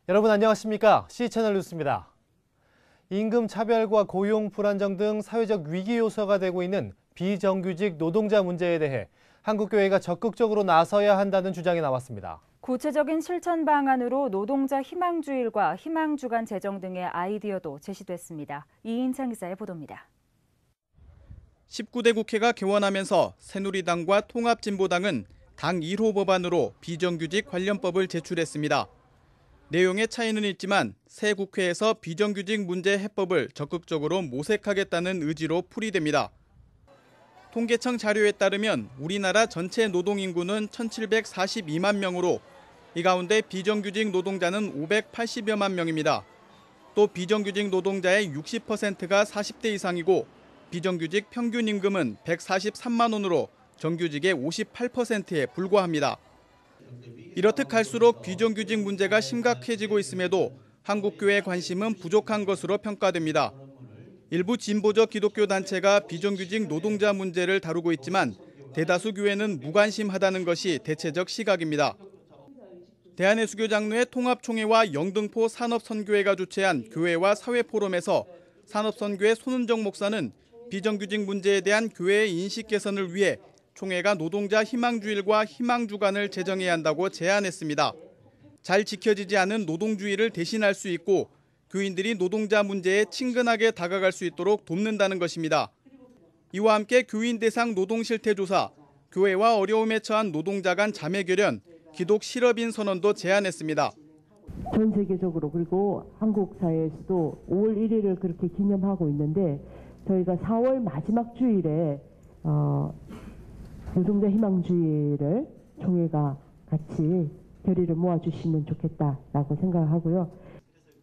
여러분 안녕하십니까? C채널 뉴스입니다. 임금 차별과 고용 불안정 등 사회적 위기 요소가 되고 있는 비정규직 노동자 문제에 대해 한국교회가 적극적으로 나서야 한다는 주장이 나왔습니다. 구체적인 실천 방안으로 노동자 희망주일과 희망주간 제정 등의 아이디어도 제시됐습니다. 이인창 기자의 보도입니다. 19대 국회가 개원하면서 새누리당과 통합진보당은 당 1호 법안으로 비정규직 관련법을 제출했습니다. 내용의 차이는 있지만 새 국회에서 비정규직 문제 해법을 적극적으로 모색하겠다는 의지로 풀이됩니다. 통계청 자료에 따르면 우리나라 전체 노동인구는 1,742만 명으로 이 가운데 비정규직 노동자는 580여만 명입니다. 또 비정규직 노동자의 60%가 40대 이상이고 비정규직 평균 임금은 143만 원으로 정규직의 58%에 불과합니다. 이렇듯 갈수록 비정규직 문제가 심각해지고 있음에도 한국교회 관심은 부족한 것으로 평가됩니다. 일부 진보적 기독교 단체가 비정규직 노동자 문제를 다루고 있지만 대다수 교회는 무관심하다는 것이 대체적 시각입니다. 대한예수교장로회 통합총회와 영등포 산업선교회가 주최한 교회와 사회포럼에서 산업선교회 손은정 목사는 비정규직 문제에 대한 교회의 인식 개선을 위해 총회가 노동자 희망주일과 희망주간을 제정해야 한다고 제안했습니다. 잘 지켜지지 않은 노동주의를 대신할 수 있고 교인들이 노동자 문제에 친근하게 다가갈 수 있도록 돕는다는 것입니다. 이와 함께 교인 대상 노동실태조사, 교회와 어려움에 처한 노동자 간 자매결연, 기독 실업인 선언도 제안했습니다. 전 세계적으로 그리고 한국 사회에서도 5월 1일을 그렇게 기념하고 있는데 저희가 4월 마지막 주일에 노동자 희망주의를 총회가 같이 결의를 모아주시면 좋겠다라고 생각하고요.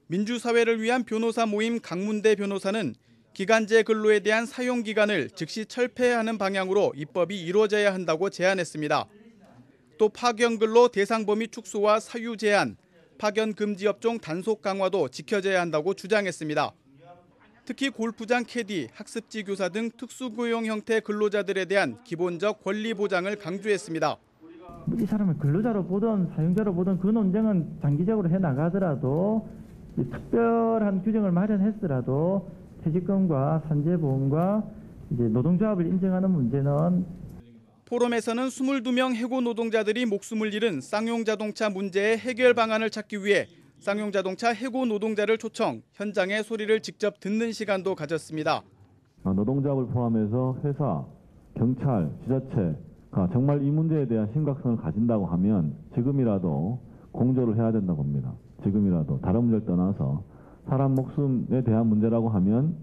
민주사회를 위한 변호사 모임 강문대 변호사는 기간제 근로에 대한 사용기간을 즉시 철폐하는 방향으로 입법이 이루어져야 한다고 제안했습니다. 또 파견근로 대상 범위 축소와 사유 제한, 파견 금지 업종 단속 강화도 지켜져야 한다고 주장했습니다. 특히 골프장 캐디, 학습지 교사 등 특수고용 형태 근로자들에 대한 기본적 권리 보장을 강조했습니다. 이 사람을 근로자로 보든 사용자로 보든 그 논쟁은 장기적으로 해나가더라도 특별한 규정을 마련했더라도 퇴직금과 산재보험과 노동조합을 인정하는 문제는 포럼에서는 22명 해고 노동자들이 목숨을 잃은 쌍용자동차 문제의 해결 방안을 찾기 위해 쌍용자동차 해고 노동자를 초청, 현장의 소리를 직접 듣는 시간도 가졌습니다. 노동조합을 포함해서 회사, 경찰, 지자체가 정말 이 문제에 대한 심각성을 가진다고 하면 지금이라도 공조를 해야 된다고 봅니다. 지금이라도 다른 문제를 떠나서 사람 목숨에 대한 문제라고 하면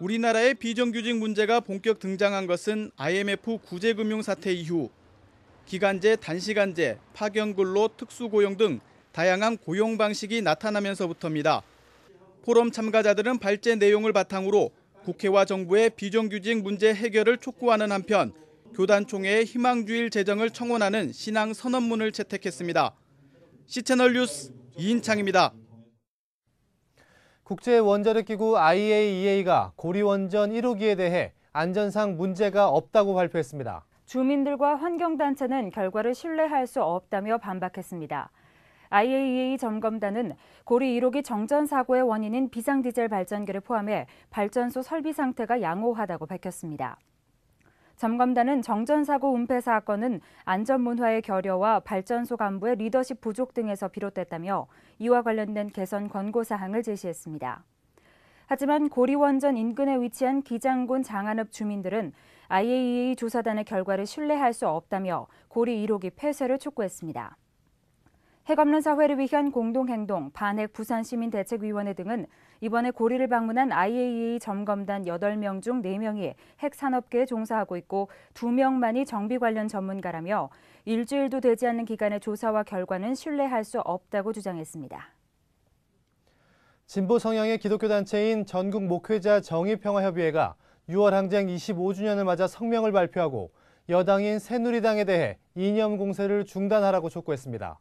우리나라의 비정규직 문제가 본격 등장한 것은 IMF 구제금융 사태 이후 기간제, 단시간제, 파견근로, 특수고용 등 다양한 고용 방식이 나타나면서부터입니다. 포럼 참가자들은 발제 내용을 바탕으로 국회와 정부의 비정규직 문제 해결을 촉구하는 한편 교단총회의 희망주일 제정을 청원하는 신앙 선언문을 채택했습니다. C채널 뉴스 이인창입니다. 국제원자력기구 IAEA가 고리원전 1호기에 대해 안전상 문제가 없다고 발표했습니다. 주민들과 환경단체는 결과를 신뢰할 수 없다며 반박했습니다. IAEA 점검단은 고리 1호기 정전 사고의 원인인 비상디젤 발전기를 포함해 발전소 설비 상태가 양호하다고 밝혔습니다. 점검단은 정전사고 은폐 사건은 안전문화의 결여와 발전소 간부의 리더십 부족 등에서 비롯됐다며 이와 관련된 개선 권고사항을 제시했습니다. 하지만 고리원전 인근에 위치한 기장군 장안읍 주민들은 IAEA 조사단의 결과를 신뢰할 수 없다며 고리 1호기 폐쇄를 촉구했습니다. 핵없는 사회를 위한 공동행동, 반핵 부산시민대책위원회 등은 이번에 고리를 방문한 IAEA 점검단 8명 중 4명이 핵산업계에 종사하고 있고 2명만이 정비 관련 전문가라며 일주일도 되지 않는 기간의 조사와 결과는 신뢰할 수 없다고 주장했습니다. 진보 성향의 기독교 단체인 전국 목회자 정의평화협의회가 6월 항쟁 25주년을 맞아 성명을 발표하고 여당인 새누리당에 대해 이념 공세를 중단하라고 촉구했습니다.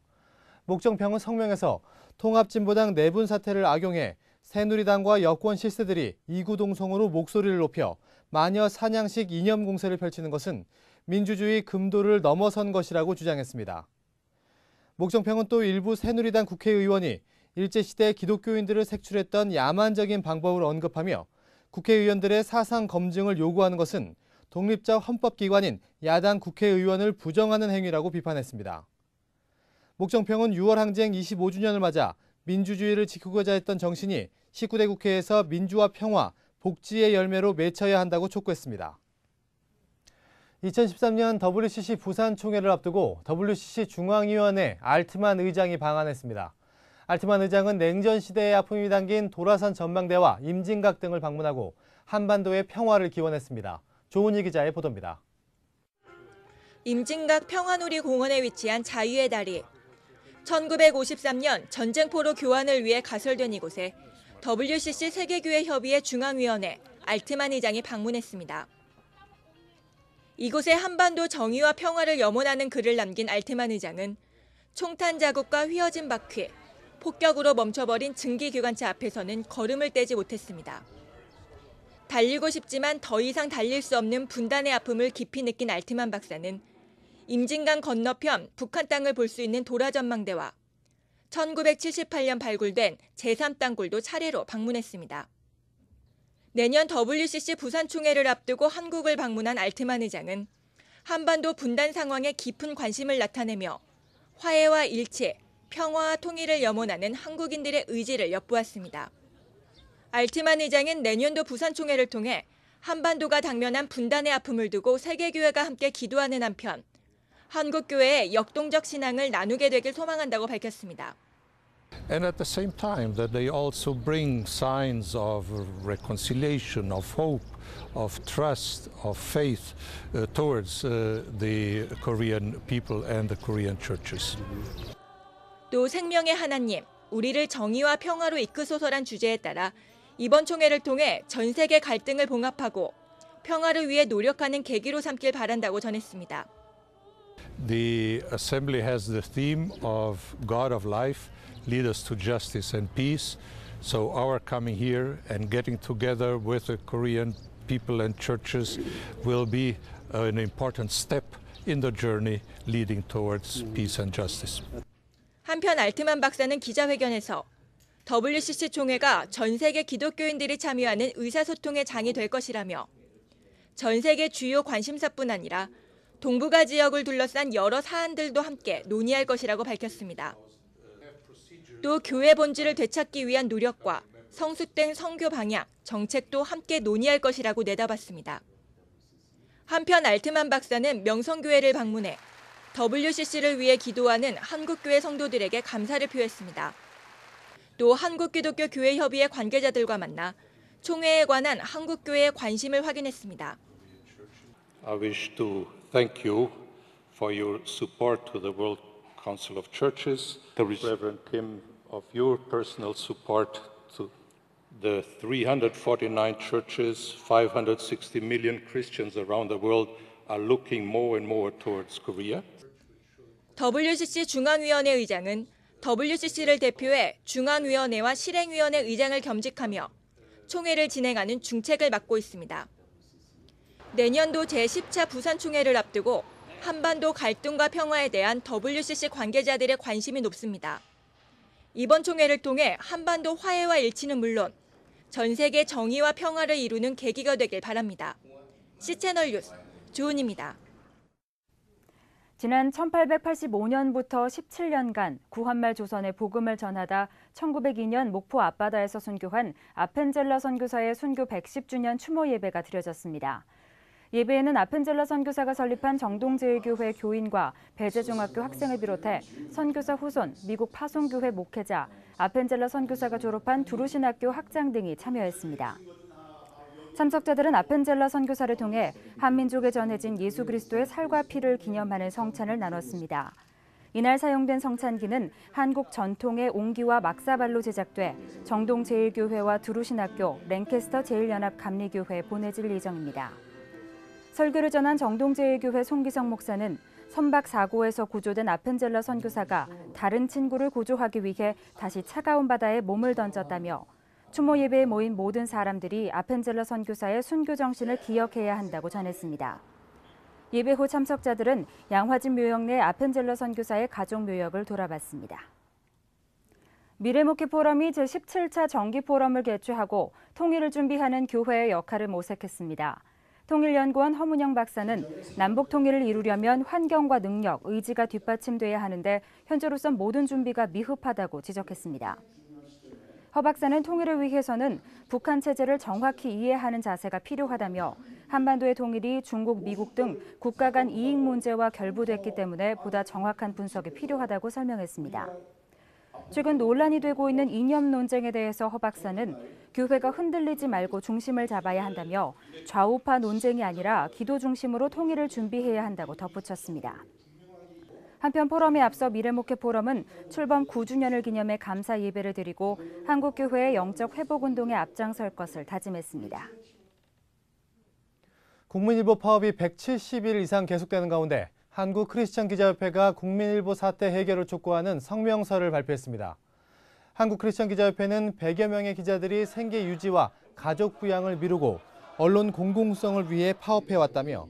목정평은 성명에서 통합진보당 내분 사태를 악용해 새누리당과 여권 실세들이 이구동성으로 목소리를 높여 마녀 사냥식 이념 공세를 펼치는 것은 민주주의 금도를 넘어선 것이라고 주장했습니다. 목정평은 또 일부 새누리당 국회의원이 일제시대 기독교인들을 색출했던 야만적인 방법을 언급하며 국회의원들의 사상 검증을 요구하는 것은 독립적 헌법기관인 야당 국회의원을 부정하는 행위라고 비판했습니다. 목정평은 6월 항쟁 25주년을 맞아 민주주의를 지키고자 했던 정신이 19대 국회에서 민주화 평화, 복지의 열매로 맺혀야 한다고 촉구했습니다. 2013년 WCC 부산 총회를 앞두고 WCC 중앙위원회 알트만 의장이 방한했습니다. 알트만 의장은 냉전 시대의 아픔이 담긴 도라산 전망대와 임진각 등을 방문하고 한반도의 평화를 기원했습니다. 조은희 기자의 보도입니다. 임진각 평화놀이공원에 위치한 자유의 다리. 1953년 전쟁포로 교환을 위해 가설된 이곳에 WCC 세계교회협의회 중앙위원회 알트만 의장이 방문했습니다. 이곳에 한반도 정의와 평화를 염원하는 글을 남긴 알트만 의장은 총탄 자국과 휘어진 바퀴, 폭격으로 멈춰버린 증기기관차 앞에서는 걸음을 떼지 못했습니다. 달리고 싶지만 더 이상 달릴 수 없는 분단의 아픔을 깊이 느낀 알트만 박사는 임진강 건너편 북한 땅을 볼 수 있는 도라전망대와 1978년 발굴된 제3땅굴도 차례로 방문했습니다. 내년 WCC 부산 총회를 앞두고 한국을 방문한 알트만 의장은 한반도 분단 상황에 깊은 관심을 나타내며 화해와 일체, 평화와 통일을 염원하는 한국인들의 의지를 엿보았습니다. 알트만 의장은 내년도 부산 총회를 통해 한반도가 당면한 분단의 아픔을 두고 세계교회가 함께 기도하는 한편 한국교회의 역동적 신앙을 나누게 되길 소망한다고 밝혔습니다. And at the same time that they also bring signs of reconciliation, of hope, of trust, of faith towards the Korean people and the Korean churches. 또 생명의 하나님, 우리를 정의와 평화로 이끄소서란 주제에 따라 이번 총회를 통해 전 세계 갈등을 봉합하고 평화를 위해 노력하는 계기로 삼길 바란다고 전했습니다. The assembly has the theme of God of life, lead us to justice and peace. So our coming here and getting together with the Korean people and churches will be an important step in the journey leading towards peace and justice. 한편 알트만 박사는 기자회견에서 WCC 총회가 전 세계 기독교인들이 참여하는 의사소통의 장이 될 것이라며 전 세계 주요 관심사뿐 아니라 동북아 지역을 둘러싼 여러 사안들도 함께 논의할 것이라고 밝혔습니다. 또 교회 본질을 되찾기 위한 노력과 성숙된 선교 방향, 정책도 함께 논의할 것이라고 내다봤습니다. 한편 알트만 박사는 명성교회를 방문해 WCC를 위해 기도하는 한국교회 성도들에게 감사를 표했습니다. 또 한국기독교교회협의회 관계자들과 만나 총회에 관한 한국교회의 관심을 확인했습니다. I wish to thank you for your support to the World Council of Churches, Reverend Kim, of your personal support to the 349 churches, 560 million Christians around the world are looking more and more towards Korea. WCC 중앙위원회 의장은 WCC를 대표해 중앙위원회와 실행위원회 의장을 겸직하며 총회를 진행하는 중책을 맡고 있습니다. 내년도 제10차 부산 총회를 앞두고 한반도 갈등과 평화에 대한 WCC 관계자들의 관심이 높습니다. 이번 총회를 통해 한반도 화해와 일치는 물론 전 세계 정의와 평화를 이루는 계기가 되길 바랍니다. C채널 뉴스 조은입니다. 지난 1885년부터 17년간 구한말 조선에 복음을 전하다 1902년 목포 앞바다에서 순교한 아펜젤러 선교사의 순교 110주년 추모 예배가 드려졌습니다. 예배에는 아펜젤러 선교사가 설립한 정동제일교회 교인과 배재중학교 학생을 비롯해 선교사 후손, 미국 파송교회 목회자, 아펜젤러 선교사가 졸업한 두루신학교 학장 등이 참여했습니다. 참석자들은 아펜젤러 선교사를 통해 한민족에 전해진 예수 그리스도의 살과 피를 기념하는 성찬을 나눴습니다. 이날 사용된 성찬기는 한국 전통의 옹기와 막사발로 제작돼 정동제일교회와 두루신학교, 랭캐스터 제일연합 감리교회에 보내질 예정입니다. 설교를 전한 정동제일교회 송기성 목사는 선박 사고에서 구조된 아펜젤러 선교사가 다른 친구를 구조하기 위해 다시 차가운 바다에 몸을 던졌다며 추모 예배에 모인 모든 사람들이 아펜젤러 선교사의 순교 정신을 기억해야 한다고 전했습니다. 예배 후 참석자들은 양화진 묘역 내 아펜젤러 선교사의 가족 묘역을 돌아봤습니다. 미래목회 포럼이 제17차 정기포럼을 개최하고 통일을 준비하는 교회의 역할을 모색했습니다. 통일연구원 허문영 박사는 남북 통일을 이루려면 환경과 능력, 의지가 뒷받침돼야 하는데 현재로선 모든 준비가 미흡하다고 지적했습니다. 허 박사는 통일을 위해서는 북한 체제를 정확히 이해하는 자세가 필요하다며 한반도의 통일이 중국, 미국 등 국가 간 이익 문제와 결부됐기 때문에 보다 정확한 분석이 필요하다고 설명했습니다. 최근 논란이 되고 있는 이념 논쟁에 대해서 허 박사는 교회가 흔들리지 말고 중심을 잡아야 한다며 좌우파 논쟁이 아니라 기도 중심으로 통일을 준비해야 한다고 덧붙였습니다. 한편 포럼에 앞서 미래목회 포럼은 출범 9주년을 기념해 감사 예배를 드리고 한국교회의 영적 회복운동에 앞장설 것을 다짐했습니다. 국민일보 파업이 170일 이상 계속되는 가운데 한국크리스천기자협회가 국민일보 사태 해결을 촉구하는 성명서를 발표했습니다. 한국크리스천기자협회는 100여 명의 기자들이 생계 유지와 가족 부양을 미루고 언론 공공성을 위해 파업해왔다며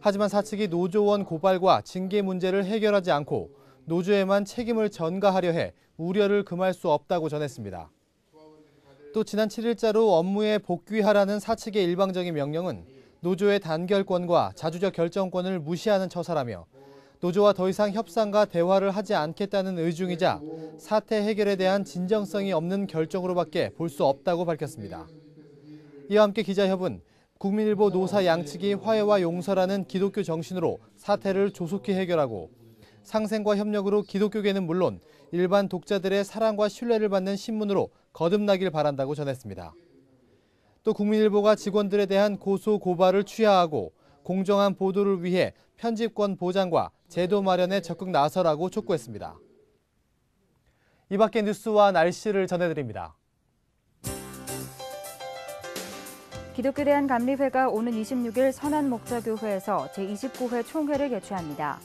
하지만 사측이 노조원 고발과 징계 문제를 해결하지 않고 노조에만 책임을 전가하려 해 우려를 금할 수 없다고 전했습니다. 또 지난 7일자로 업무에 복귀하라는 사측의 일방적인 명령은 노조의 단결권과 자주적 결정권을 무시하는 처사라며 노조와 더 이상 협상과 대화를 하지 않겠다는 의중이자 사태 해결에 대한 진정성이 없는 결정으로밖에 볼 수 없다고 밝혔습니다. 이와 함께 기자협은 국민일보 노사 양측이 화해와 용서라는 기독교 정신으로 사태를 조속히 해결하고 상생과 협력으로 기독교계는 물론 일반 독자들의 사랑과 신뢰를 받는 신문으로 거듭나길 바란다고 전했습니다. 또 국민일보가 직원들에 대한 고소 고발을 취하하고 공정한 보도를 위해 편집권 보장과 제도 마련에 적극 나서라고 촉구했습니다. 이 밖의 뉴스와 날씨를 전해드립니다. 기독교대한감리회가 오는 26일 선한목자교회에서 제29회 총회를 개최합니다.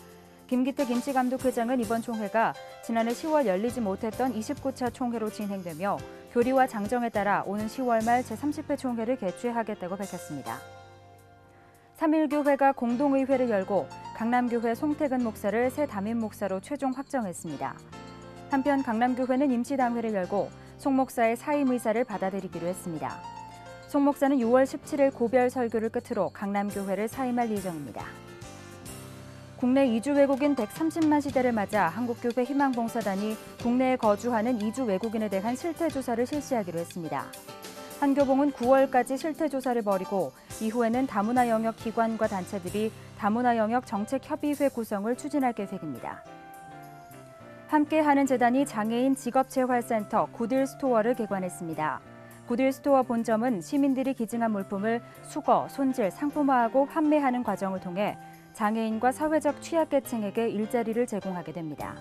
김기태 김치감독회장은 이번 총회가 지난해 10월 열리지 못했던 29차 총회로 진행되며 교리와 장정에 따라 오는 10월 말 제30회 총회를 개최하겠다고 밝혔습니다. 3.1교회가 공동의회를 열고 강남교회 송태근 목사를 새 담임 목사로 최종 확정했습니다. 한편 강남교회는 임시당회를 열고 송 목사의 사임 의사를 받아들이기로 했습니다. 송 목사는 6월 17일 고별 설교를 끝으로 강남교회를 사임할 예정입니다. 국내 이주 외국인 130만 시대를 맞아 한국교회 희망봉사단이 국내에 거주하는 이주 외국인에 대한 실태조사를 실시하기로 했습니다. 한교봉은 9월까지 실태조사를 벌이고 이후에는 다문화 영역 기관과 단체들이 다문화 영역 정책협의회 구성을 추진할 계획입니다. 함께하는 재단이 장애인 직업재활센터 굿일스토어를 개관했습니다. 굿일스토어 본점은 시민들이 기증한 물품을 수거, 손질, 상품화하고 판매하는 과정을 통해 장애인과 사회적 취약계층에게 일자리를 제공하게 됩니다.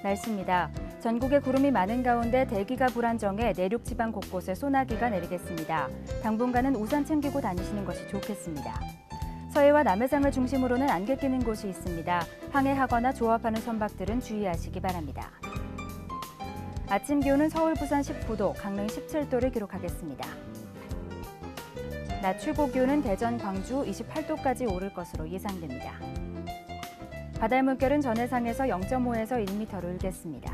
날씨입니다. 전국에 구름이 많은 가운데 대기가 불안정해 내륙 지방 곳곳에 소나기가 내리겠습니다. 당분간은 우산 챙기고 다니시는 것이 좋겠습니다. 서해와 남해상을 중심으로는 안개 끼는 곳이 있습니다. 항해하거나 조업하는 선박들은 주의하시기 바랍니다. 아침 기온은 서울, 부산 19도, 강릉 17도를 기록하겠습니다. 낮 최고 기온은 대전, 광주 28도까지 오를 것으로 예상됩니다. 바다의 물결은 전해상에서 0.5에서 1m로 일겠습니다.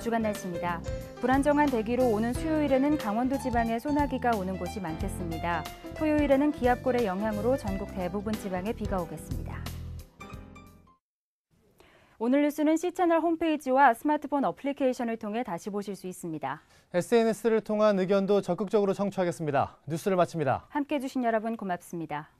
주간 날씨입니다. 불안정한 대기로 오는 수요일에는 강원도 지방에 소나기가 오는 곳이 많겠습니다. 토요일에는 기압골의 영향으로 전국 대부분 지방에 비가 오겠습니다. 오늘 뉴스는 C채널 홈페이지와 스마트폰 어플리케이션을 통해 다시 보실 수 있습니다. SNS를 통한 의견도 적극적으로 청취하겠습니다. 뉴스를 마칩니다. 함께해 주신 여러분 고맙습니다.